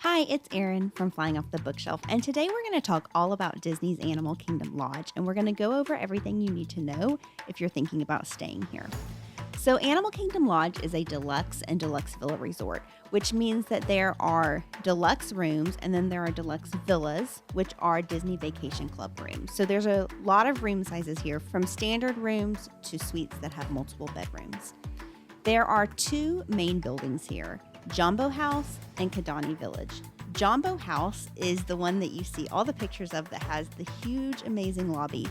Hi, it's Erin from Flying Off the Bookshelf, and today we're going to talk all about Disney's Animal Kingdom Lodge, and we're going to go over everything you need to know if you're thinking about staying here. So, Animal Kingdom Lodge is a deluxe and deluxe villa resort, which means that there are deluxe rooms and then there are deluxe villas, which are Disney Vacation Club rooms. So, there's a lot of room sizes here, from standard rooms to suites that have multiple bedrooms. There are two main buildings here: Jambo House and Kidani Village. Jambo House is the one that you see all the pictures of that has the huge, amazing lobby,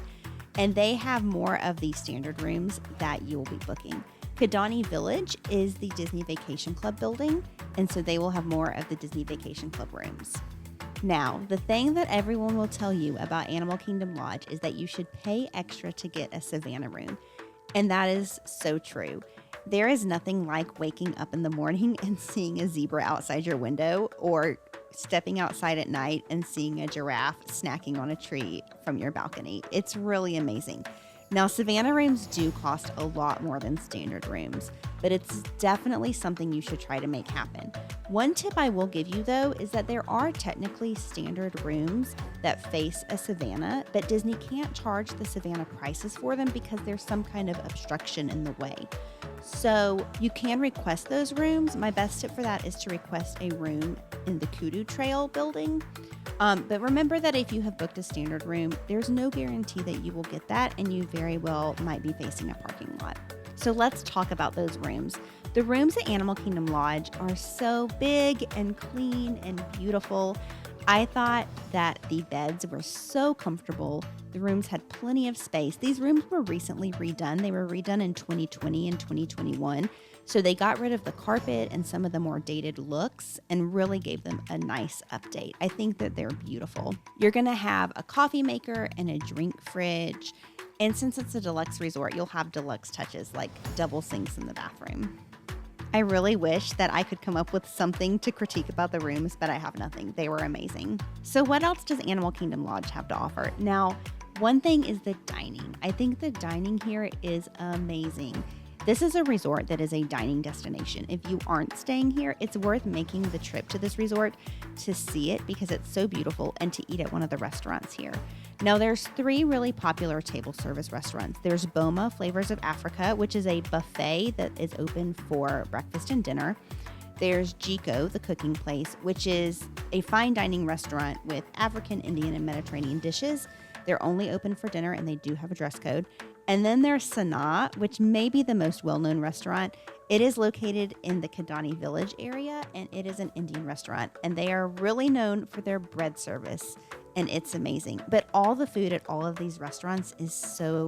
and they have more of the standard rooms that you will be booking. Kidani Village is the Disney Vacation Club building, and so they will have more of the Disney Vacation Club rooms. Now, the thing that everyone will tell you about Animal Kingdom Lodge is that you should pay extra to get a Savanna room, and that is so true. There is nothing like waking up in the morning and seeing a zebra outside your window, or stepping outside at night and seeing a giraffe snacking on a tree from your balcony. It's really amazing. Now, Savanna rooms do cost a lot more than standard rooms, but it's definitely something you should try to make happen. One tip I will give you, though, is that there are technically standard rooms that face a Savanna, but Disney can't charge the Savanna prices for them because there's some kind of obstruction in the way. So you can request those rooms. My best tip for that is to request a room in the Kudu Trail building. But remember that if you have booked a standard room, there's no guarantee that you will get that, and you very well might be facing a parking lot. So let's talk about those rooms. The rooms at Animal Kingdom Lodge are so big and clean and beautiful. I thought that the beds were so comfortable. The rooms had plenty of space. These rooms were recently redone. They were redone in 2020 and 2021. So they got rid of the carpet and some of the more dated looks and really gave them a nice update. I think that they're beautiful. You're going to have a coffee maker and a drink fridge. And since it's a deluxe resort, you'll have deluxe touches like double sinks in the bathroom. I really wish that I could come up with something to critique about the rooms, but I have nothing. They were amazing. So what else does Animal Kingdom Lodge have to offer? Now, one thing is the dining. I think the dining here is amazing. This is a resort that is a dining destination. If you aren't staying here, it's worth making the trip to this resort to see it because it's so beautiful and to eat at one of the restaurants here. Now, there's three really popular table service restaurants. There's Boma Flavors of Africa, which is a buffet that is open for breakfast and dinner. There's Jiko, the cooking place, which is a fine dining restaurant with African, Indian, and Mediterranean dishes. They're only open for dinner and they do have a dress code. And then there's Sanaa, which may be the most well-known restaurant. It is located in the Kidani Village area, and it is an Indian restaurant. And they are really known for their bread service, and it's amazing. But all the food at all of these restaurants is so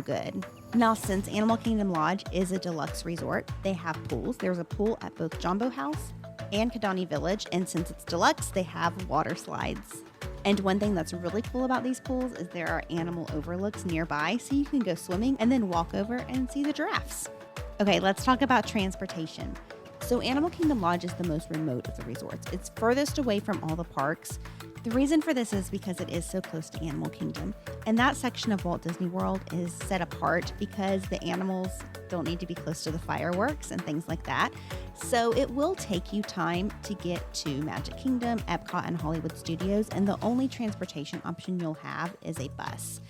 good. Now, since Animal Kingdom Lodge is a deluxe resort, they have pools. There's a pool at both Jambo House and Kidani Village, and since it's deluxe, they have water slides. And one thing that's really cool about these pools is there are animal overlooks nearby, so you can go swimming and then walk over and see the giraffes. Okay, let's talk about transportation. So Animal Kingdom Lodge is the most remote of the resorts. It's furthest away from all the parks. The reason for this is because it is so close to Animal Kingdom. And that section of Walt Disney World is set apart because the animals don't need to be close to the fireworks and things like that. So it will take you time to get to Magic Kingdom, Epcot, and Hollywood Studios, and the only transportation option you'll have is a bus.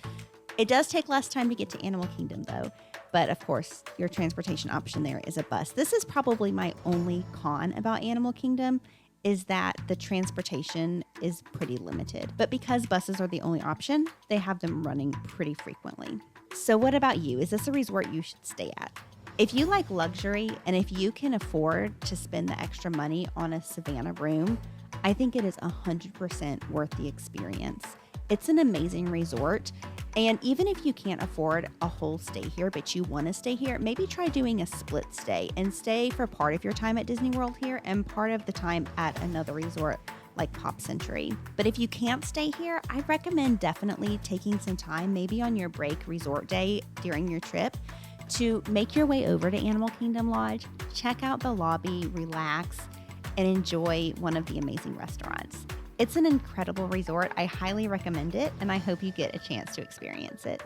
It does take less time to get to Animal Kingdom, though, but of course, your transportation option there is a bus. This is probably my only con about Animal Kingdom, is that the transportation is pretty limited. But because buses are the only option, they have them running pretty frequently. So what about you? Is this a resort you should stay at? If you like luxury and if you can afford to spend the extra money on a Savanna room, I think it is 100% worth the experience. It's an amazing resort. And even if you can't afford a whole stay here, but you want to stay here, maybe try doing a split stay and stay for part of your time at Disney World here and part of the time at another resort like Pop Century. But if you can't stay here, I recommend definitely taking some time, maybe on your break resort day during your trip, to make your way over to Animal Kingdom Lodge, check out the lobby, relax, and enjoy one of the amazing restaurants. It's an incredible resort. I highly recommend it, and I hope you get a chance to experience it.